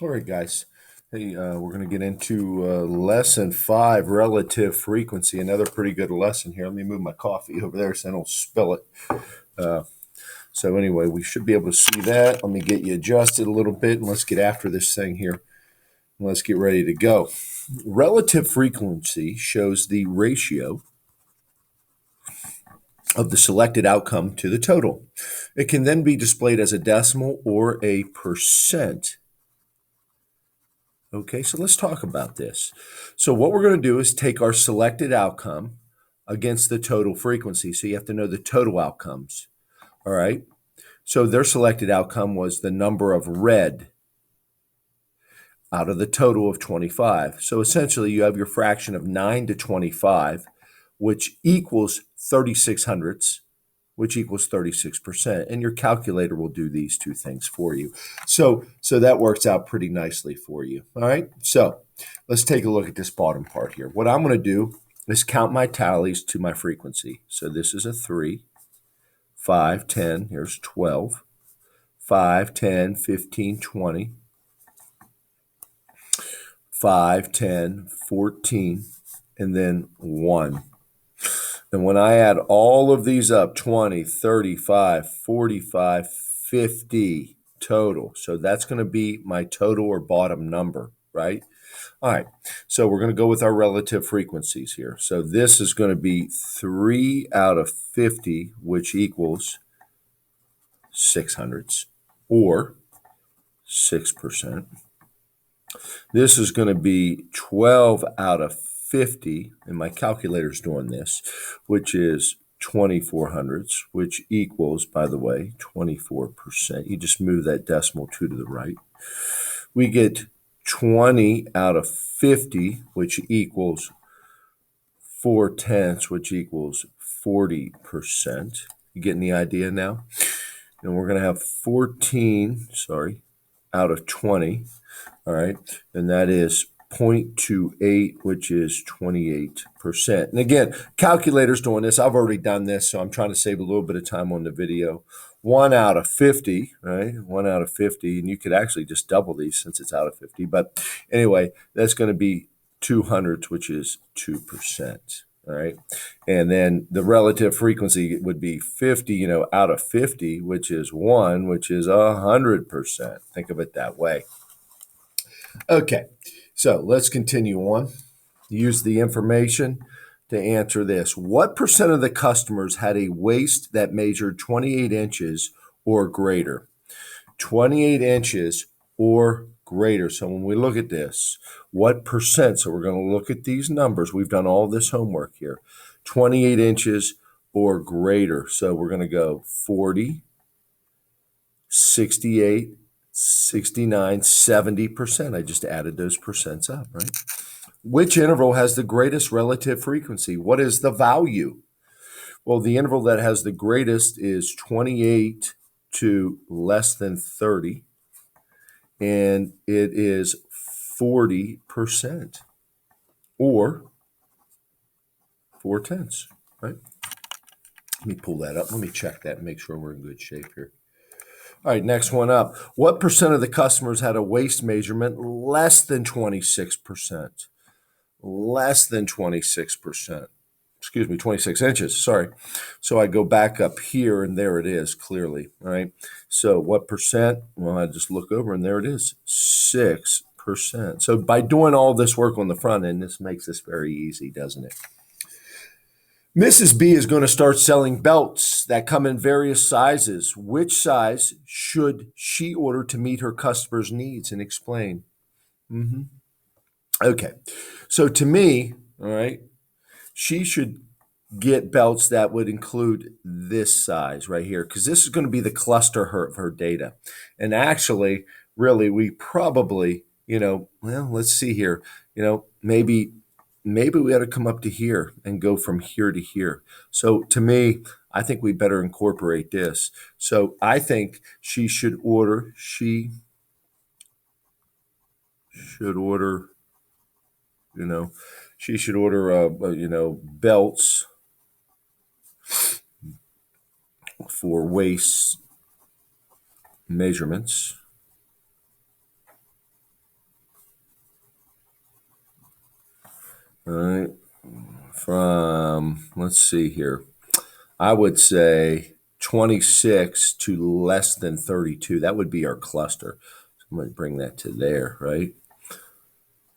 All right, guys. Hey, we're going to get into lesson 5, relative frequency. Another pretty good lesson here. Let me move my coffee over there so I don't spill it. Uh, so anyway, we should be able to see that. Let me get you adjusted a little bit, and let's get after this thing here. Let's get ready to go. Relative frequency shows the ratio of the selected outcome to the total. It can then be displayed as a decimal or a percent. Okay, so let's talk about this. So what we're going to do is take our selected outcome against the total frequency. So you have to know the total outcomes. All right. So their selected outcome was the number of red out of the total of 25. So essentially you have your fraction of 9 to 25, which equals 36 hundredths, which equals 36%. And your calculator will do these two things for you. So that works out pretty nicely for you. All right. So let's take a look at this bottom part here. What I'm going to do is count my tallies to my frequency. So this is a 3, 5, 10, here's 12, 5, 10, 15, 20, 5, 10, 14, and then 1. And when I add all of these up, 20, 35, 45, 50 total. So that's going to be my total or bottom number, right? All right. So we're going to go with our relative frequencies here. So this is going to be 3 out of 50, which equals 6 hundredths or 6%. This is going to be 12 out of 50, and my calculator's doing this, which is 24 hundredths, which equals, by the way, 24%. You just move that decimal 2 to the right. We get 20 out of 50, which equals 4/10, which equals 40%. You getting the idea now? And we're going to have 14, out of 20. All right, and that is 0.28, which is 28%. And again, calculator's doing this. I've already done this, so I'm trying to save a little bit of time on the video. 1 out of 50, right? 1 out of 50, and you could actually just double these since it's out of 50. But anyway, that's going to be 2 hundredths, which is 2%. All right, and then the relative frequency would be 50, out of 50, which is 1, which is 100%. Think of it that way. Okay, so let's continue on. Use the information to answer this. What percent of the customers had a waist that measured 28 inches or greater? 28 inches or greater. So when we look at this, what percent? So we're going to look at these numbers. We've done all this homework here. 28 inches or greater. So we're going to go 40, 68, 69, 70%. I just added those percents up, right? Which interval has the greatest relative frequency? What is the value? Well, the interval that has the greatest is 28 to less than 30, and it is 40% or 4/10, right? Let me pull that up. Let me check that and make sure we're in good shape here. All right, next one up. What percent of the customers had a waist measurement less than 26%? Less than 26%. Excuse me, 26 inches, sorry. So I go back up here, and there it is clearly, all right? So what percent? Well, I just look over, and there it is, 6%. So by doing all this work on the front end, this makes this very easy, doesn't it? Mrs. B is going to start selling belts that come in various sizes. Which size should she order to meet her customers' needs? And explain. Okay. So to me, all right, she should get belts that would include this size right here, because this is going to be the cluster of her data. And actually, really, we probably, well, let's see here, maybe we ought to come up to here and go from here to here. So to me, I think we better incorporate this. So I think she should order, belts for waist measurements All right. From, let's see here. I would say 26 to less than 32. That would be our cluster. So I'm going to bring that to there, right?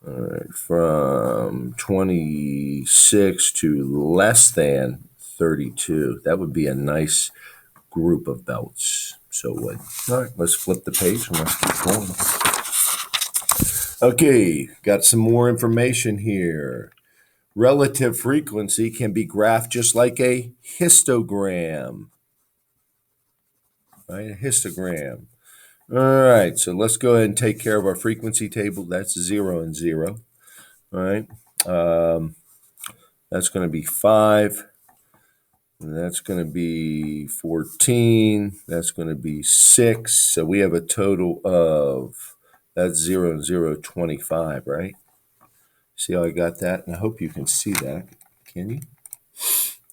All right. From 26 to less than 32. That would be a nice group of belts. So what? All right, let's flip the page and let's keep going. Okay, got some more information here. Relative frequency can be graphed just like a histogram. Right, a histogram. All right, so let's go ahead and take care of our frequency table. That's 0 and 0. All right, that's going to be 5. And that's going to be 14. That's going to be 6. So we have a total of, that's 0 and 0, 25, right? See how I got that? And I hope you can see that. Can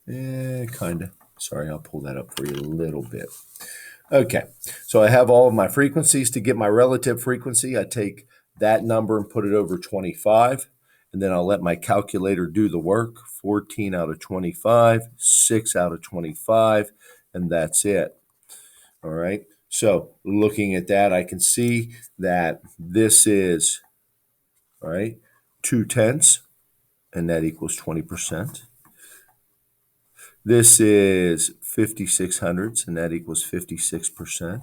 you? Kind of. Sorry, I'll pull that up for you a little bit. Okay, so I have all of my frequencies. To get my relative frequency, I take that number and put it over 25, and then I'll let my calculator do the work. 14 out of 25, 6 out of 25, and that's it. All right, so looking at that, I can see that this is, all right, 2/10, and that equals 20%. This is 56 hundredths, and that equals 56%.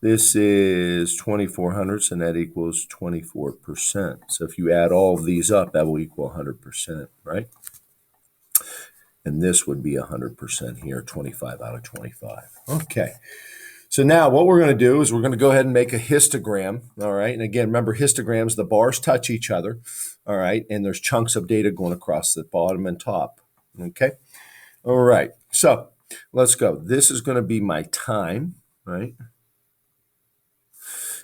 This is 24 hundredths, and that equals 24%. So if you add all of these up, that will equal 100%, right? And this would be 100% here, 25 out of 25. Okay. So now what we're going to do is we're going to go ahead and make a histogram, all right? And again, remember histograms, the bars touch each other, all right? And there's chunks of data going across the bottom and top, okay? All right, so let's go. This is going to be my time, right?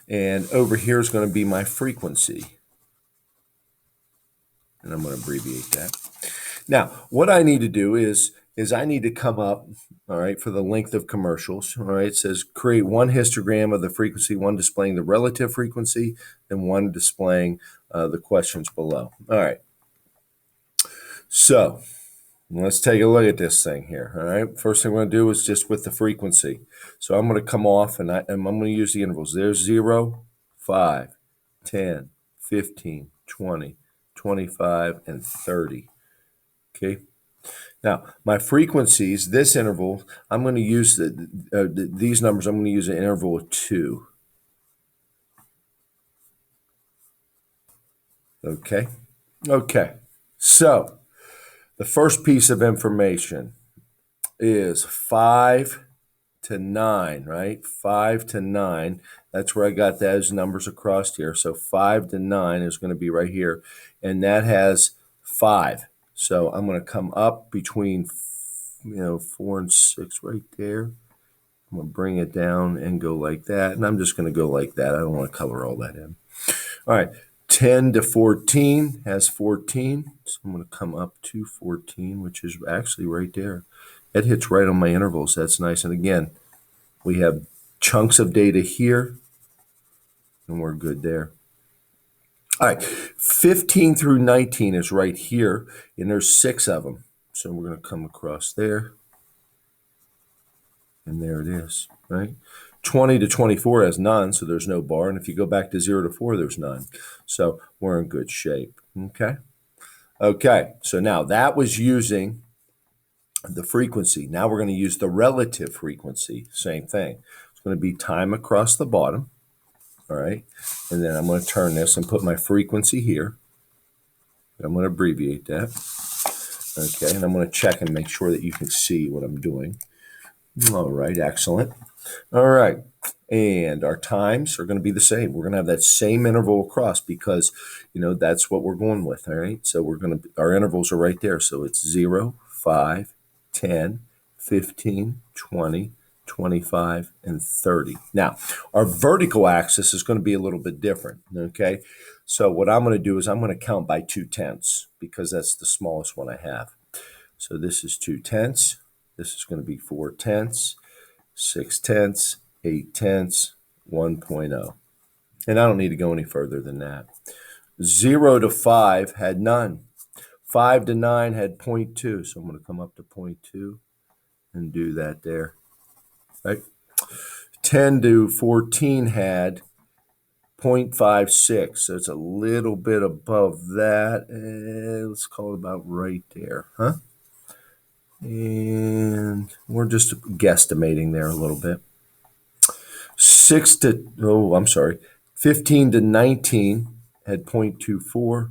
And over here is going to be my frequency. And I'm going to abbreviate that. Now, what I need to do is I need to come up, all right, for the length of commercials. All right, it says create one histogram of the frequency, one displaying the relative frequency, and one displaying the questions below. All right. So let's take a look at this thing here. All right. First thing I'm going to do is just with the frequency. So I'm going to come off and I'm going to use the intervals. There's 0, 5, 10, 15, 20, 25, and 30. Okay. Now, my frequencies, this interval, I'm going to use these numbers, I'm going to use an interval of 2. Okay. Okay. So the first piece of information is 5 to 9, right? 5 to 9. That's where I got those numbers across here. So 5 to 9 is going to be right here. And that has 5. So I'm going to come up between 4 and 6 right there. I'm going to bring it down and go like that. And I'm just going to go like that. I don't want to color all that in. All right. 10 to 14 has 14. So I'm going to come up to 14, which is actually right there. It hits right on my intervals. That's nice. And again, we have chunks of data here, and we're good there. All right, 15 through 19 is right here, and there's 6 of them. So we're going to come across there, and there it is, right? 20 to 24 has none, so there's no bar. And if you go back to 0 to 4, there's none. So we're in good shape, okay? Okay, so now that was using the frequency. Now we're going to use the relative frequency, same thing. It's going to be time across the bottom. All right, and then I'm going to turn this and put my frequency here. I'm going to abbreviate that. Okay, and I'm going to check and make sure that you can see what I'm doing. All right, excellent. All right, and our times are going to be the same. We're going to have that same interval across because, that's what we're going with. All right, so our intervals are right there. So it's 0, 5, 10, 15, 20, 25, and 30. Now, our vertical axis is going to be a little bit different, okay? So what I'm going to do is I'm going to count by 2/10 because that's the smallest one I have. So this is 2/10. This is going to be 4/10, 6/10, 8/10, 1.0. And I don't need to go any further than that. 0 to 5 had none. 5 to 9 had 0.2. So I'm going to come up to 0.2 and do that there. Right? 10 to 14 had 0.56. So it's a little bit above that. Let's call it about right there. Huh? And we're just guesstimating there a little bit. 15 to 19 had 0.24.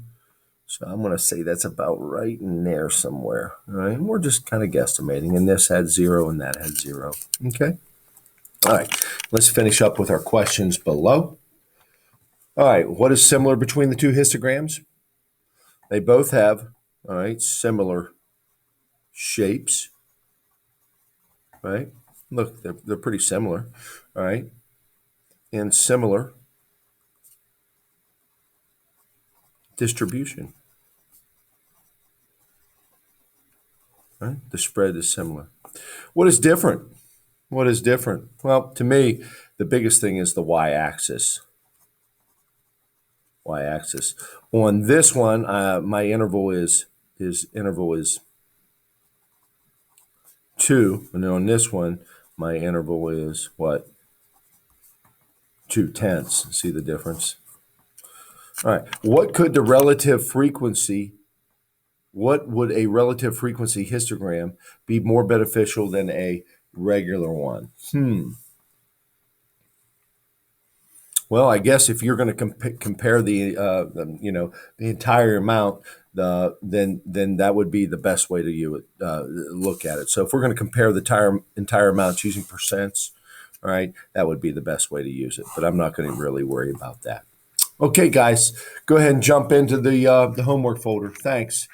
So I'm going to say that's about right in there somewhere. All right. And we're just kind of guesstimating. And this had 0 and that had 0. Okay. All right. Let's finish up with our questions below. All right. What is similar between the two histograms? They both have, all right, similar shapes. Right? Look, they're pretty similar. All right. And similar distribution. Right? The spread is similar. What is different? What is different? Well, to me, the biggest thing is the y-axis. Y-axis. On this one, my interval is 2, and then on this one, my interval is what? 2/10. See the difference? All right. What would a relative frequency histogram be more beneficial than a regular one? Well, I guess if you're going to compare the entire amount, then that would be the best way to look at it. So if we're going to compare the entire amount using percents, all right, that would be the best way to use it. But I'm not going to really worry about that. Okay, guys, go ahead and jump into the homework folder. Thanks.